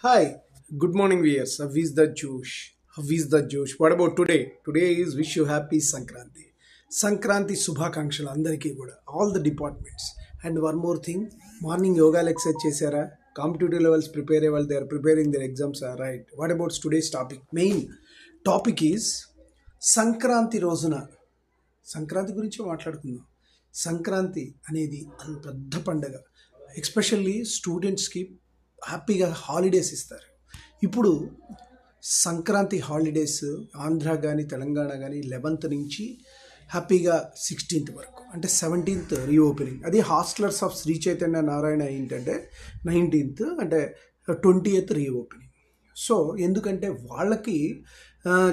Hi, good morning, viewers. How is the Josh? How is the Josh? What about today? Today is wish you happy Sankranti. Sankranti శుభాకాంక్షలు అందరికీ కూడా all the departments and one more thing morning yoga exercise చేశారా competitive levels prepare అయ్యే వాళ్ళు they are preparing their exams right what about today's topic main topic is Sankranti రోజున సంక్రాంతి గురించి మాట్లాడుకుందాం సంక్రాంతి అనేది అంత పెద్ద పండగ ఎస్పెషల్లీ స్టూడెంట్స్కి హ్యాపీగా హాలిడేస్ ఇస్తారు ఇప్పుడు సంక్రాంతి హాలిడేస్ ఆంధ్ర కానీ తెలంగాణ కానీ 11th నుంచి హ్యాపీగా 16th వరకు అంటే 17th రీఓపెనింగ్ అది హాస్టలర్స్ ఆఫ్ శ్రీ చైతన్య నారాయణ ఏంటంటే 19th అంటే 20th రీఓపెనింగ్ సో ఎందుకంటే వాళ్ళకి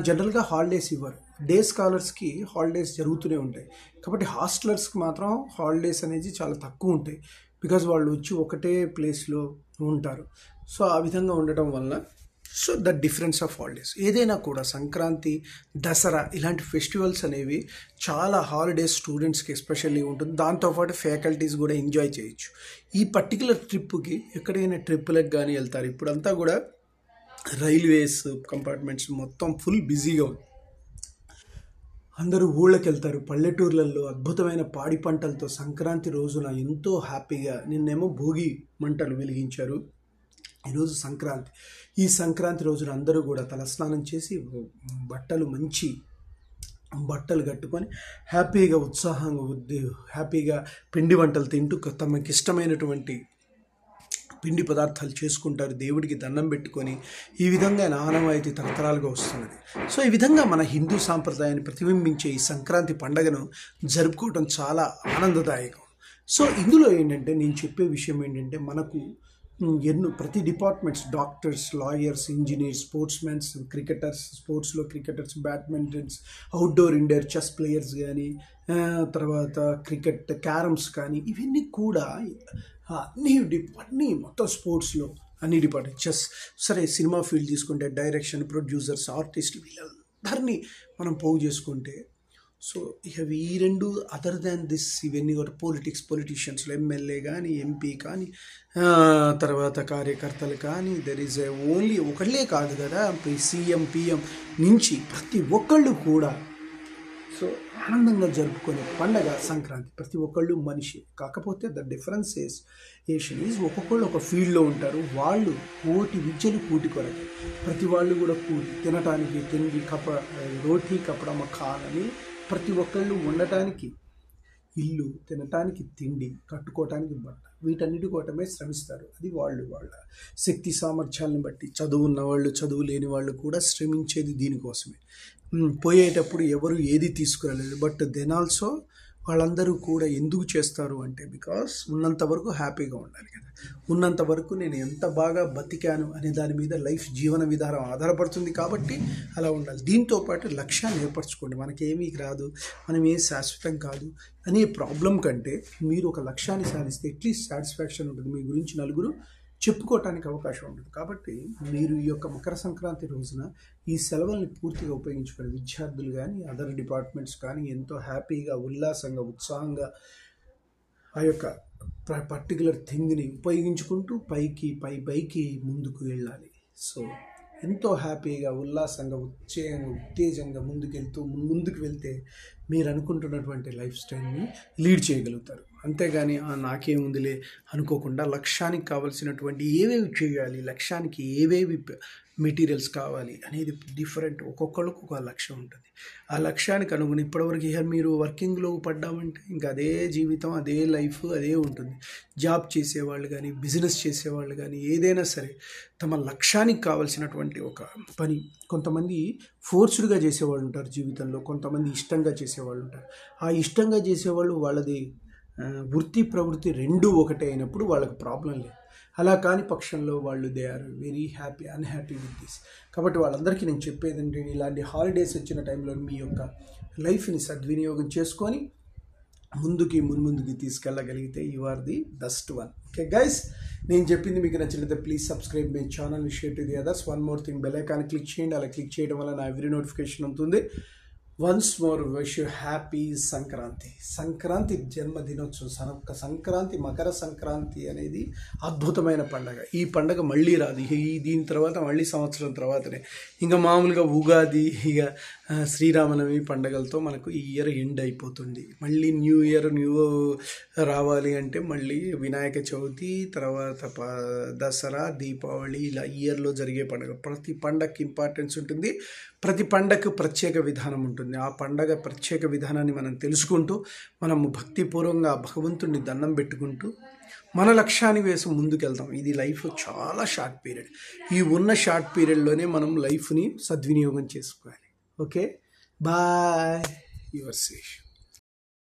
జనరల్గా హాలిడేస్ ఇవ్వరు డే స్కాలర్స్కి హాలిడేస్ జరుగుతూనే ఉంటాయి కాబట్టి హాస్టలర్స్కి మాత్రం హాలిడేస్ అనేది చాలా తక్కువ ఉంటాయి బికాజ్ వాళ్ళు వచ్చి ఒకటే ప్లేస్లో ఉంటారు సో ఆ విధంగా ఉండటం వల్ల so the difference of holidays ఏదైనా కూడా సంక్రాంతి దసరా ఇలాంటి ఫెస్టివల్స్ అనేవి చాలా హాలిడేస్ స్టూడెంట్స్కి ఎస్పెషల్లీ ఉంటుంది దాంతోపాటు ఫ్యాకల్టీస్ కూడా ఎంజాయ్ చేయొచ్చు ఈ పర్టికులర్ ట్రిప్కి ఎక్కడైనా ట్రిప్పులకు కానీ వెళ్తారు ఇప్పుడంతా కూడా రైల్వేస్ కంపార్ట్మెంట్స్ మొత్తం ఫుల్ బిజీగా ఉంది అందరూ ఊళ్ళకి వెళ్తారు పల్లెటూర్లలో అద్భుతమైన పాడి పంటలతో సంక్రాంతి రోజున ఎంతో హ్యాపీగా నిన్నేమో భోగి మంటలు వెలిగించారు ఈరోజు సంక్రాంతి ఈ సంక్రాంతి రోజున అందరూ కూడా తలస్నానం చేసి మంచి బట్టలు కట్టుకొని హ్యాపీగా ఉత్సాహంగా హ్యాపీగా పిండి వంటలు తింటూ తమకి ఇష్టమైనటువంటి పిండి పదార్థాలు చేసుకుంటారు దేవుడికి దండం పెట్టుకొని ఈ విధంగా ఆనవాయితీ తరతరాలుగా వస్తున్నది సో ఈ విధంగా మన హిందూ సాంప్రదాయాన్ని ప్రతిబింబించే ఈ సంక్రాంతి పండుగను జరుపుకోవడం చాలా ఆనందదాయకం సో ఇందులో ఏంటంటే నేను చెప్పే విషయం ఏంటంటే మనకు ప్రతి departments doctors lawyers engineers sportsmens cricketers స్పోర్ట్స్లో cricketers badmintons outdoor indoor chess players కానీ తర్వాత క్రికెట్ క్యారమ్స్ కానీ ఇవన్నీ కూడా అన్నీ మొత్తం స్పోర్ట్స్లో అన్ని డిపార్ట్మెంట్ చెస్ సరే సినిమా ఫీల్డ్ తీసుకుంటే డైరెక్షన్ ప్రొడ్యూసర్స్ ఆర్టిస్టులు వీళ్ళందరినీ మనం పోగు చేసుకుంటే సో ఇక ఈ రెండు అదర్ దాన్ దిస్ ఇవన్నీ కూడా పొలిటీషియన్స్లో ఎమ్మెల్యే కానీ ఎంపీ కానీ తర్వాత కార్యకర్తలు కానీ దెర్ ఈజ్ ఓన్లీ ఒకళ్ళే కాదు కదా సీఎం పిఎం నుంచి ప్రతి ఒక్కళ్ళు కూడా సో ఆనందంగా జరుపుకునే పండగ సంక్రాంతి ప్రతి ఒక్కళ్ళు మనిషి కాకపోతే ద డిఫరెన్స్ ఏషియన్ ఈజ్ ఒక్కొక్కళ్ళు ఒక ఫీల్డ్లో ఉంటారు వాళ్ళు కోటి విద్యలు కూటి కొరకి ప్రతి వాళ్ళు కూడా కూటి తినటానికి తిండి రోటీ కపడ మఖాలని ప్రతి ఒక్కళ్ళు ఉండటానికి ఇల్లు తినటానికి తిండి కట్టుకోవటానికి బట్ట వీటన్నిటి కోటమే శ్రమిస్తారు అది వాళ్ళ శక్తి సామర్థ్యాలను బట్టి చదువు ఉన్నవాళ్ళు చదువు లేని వాళ్ళు కూడా శ్రమించేది దీనికోసమే పోయేటప్పుడు ఎవరు ఏది తీసుకురాలేదు బట్ దెన్ ఆల్సో వాళ్ళందరూ కూడా ఎందుకు చేస్తారు అంటే బికాస్ ఉన్నంత వరకు హ్యాపీగా ఉండాలి కదా ఉన్నంత వరకు నేను ఎంత బాగా బతికాను అనే దాని మీద లైఫ్ జీవన విధానం ఆధారపడుతుంది కాబట్టి అలా ఉండాలి దీంతోపాటు లక్ష్యాన్ని ఏర్పరచుకోండి మనకేమీ రాదు మనం ఏం శాశ్వతం కాదు అనే ప్రాబ్లం కంటే మీరు ఒక లక్ష్యాన్ని సాధిస్తే అట్లీస్ట్ సాటిస్ఫాక్షన్ ఉంటుంది మీ గురించి నలుగురు చెప్పుకోవటానికి అవకాశం ఉంటుంది కాబట్టి మీరు ఈ యొక్క మకర సంక్రాంతి రోజున ఈ సెలవుల్ని పూర్తిగా ఉపయోగించుకొని విద్యార్థులు కానీ అదర్ డిపార్ట్మెంట్స్ కానీ ఎంతో హ్యాపీగా ఉల్లాసంగా ఉత్సాహంగా ఆ యొక్క పర్టికులర్ థింగ్ని ఉపయోగించుకుంటూ పైకి ముందుకు వెళ్ళాలి సో ఎంతో హ్యాపీగా ఉల్లాసంగా ఉత్తేజంగా ముందుకు వెళ్తే మీరు అనుకుంటున్నటువంటి లైఫ్ స్టైల్ని లీడ్ చేయగలుగుతారు అంతేగాని నాకేముందిలే అనుకోకుండా లక్ష్యానికి కావాల్సినటువంటి ఏవేవి చేయాలి లక్ష్యానికి ఏవేవి మెటీరియల్స్ కావాలి అనేది డిఫరెంట్ ఒక్కొక్కళ్ళకు ఒక లక్ష్యం ఉంటుంది ఆ లక్ష్యానికి అనుగుణ ఇప్పటివరకు ఇక మీరు వర్కింగ్లో పడ్డామంటే ఇంకా అదే జీవితం అదే లైఫ్ అదే ఉంటుంది జాబ్ చేసేవాళ్ళు కానీ బిజినెస్ చేసేవాళ్ళు కానీ ఏదైనా సరే తమ లక్ష్యానికి కావాల్సినటువంటి ఒక పని కొంతమంది ఫోర్స్డ్గా చేసేవాళ్ళు ఉంటారు జీవితంలో కొంతమంది ఇష్టంగా చేసేవాళ్ళు ఉంటారు ఆ ఇష్టంగా చేసేవాళ్ళు వాళ్ళది వృత్తి ప్రవృత్తి రెండూ ఒకటే అయినప్పుడు వాళ్ళకి ప్రాబ్లం లేదు అలా కాని పక్షంలో వాళ్ళు they are very unhappy with this కాబట్టి వాళ్ళందరికీ నేను చెప్పేది ఏంటంటే ఇలాంటి హాలిడేస్ వచ్చిన టైంలో మీ యొక్క లైఫ్ని సద్వినియోగం చేసుకొని ముందుకి తీసుకెళ్ళగలిగితే you are the best one okay guys నేను చెప్పింది మీకు నచ్చినట్లయితే please subscribe my channel share to the others one more thing bell icon click చేయండి అలా క్లిక్ చేయడం వల్ల నా ఎవ్రీ నోటిఫికేషన్ ఉంటుంది once more wish you happy Sankranti. Sankranti జన్మదినోత్సవం. సంక్రాంతి, మకర సంక్రాంతి అనేది అద్భుతమైన పండగ. ఈ పండగ మళ్ళీ రాదు. దీని తర్వాత మళ్ళీ సంవత్సరం తర్వాతనే ఇంకా మామూలుగా ఉగాది, ఇక శ్రీరామనవమి పండగలతో మనకు ఈ ఇయర్ ఎండ్ అయిపోతుంది. మళ్ళీ న్యూ ఇయర్ రావాలి అంటే మళ్ళీ వినాయక చవితి, తర్వాత దసరా, దీపావళి, ఇలా ఇయర్లో జరిగే పండుగ. ప్రతి పండగకి ఇంపార్టెన్స్ ఉంటుంది, ప్రతి పండగకు ప్రత్యేక విధానం ఉంటుంది. ఆ పండగ ప్రత్యేక విధానాన్ని మనం తెలుసుకుంటూ, మనము భక్తిపూర్వకంగా భగవంతుడిని దండం పెట్టుకుంటూ మన లక్ష్యాన్ని వేసి ముందుకెళ్తాం. ఇది లైఫ్ చాలా షార్ట్ పీరియడ్. ఈ ఉన్న షార్ట్ పీరియడ్లోనే మనం లైఫ్ని సద్వినియోగం చేసుకోవాలి. Okay, bye. యువర్ శేష్.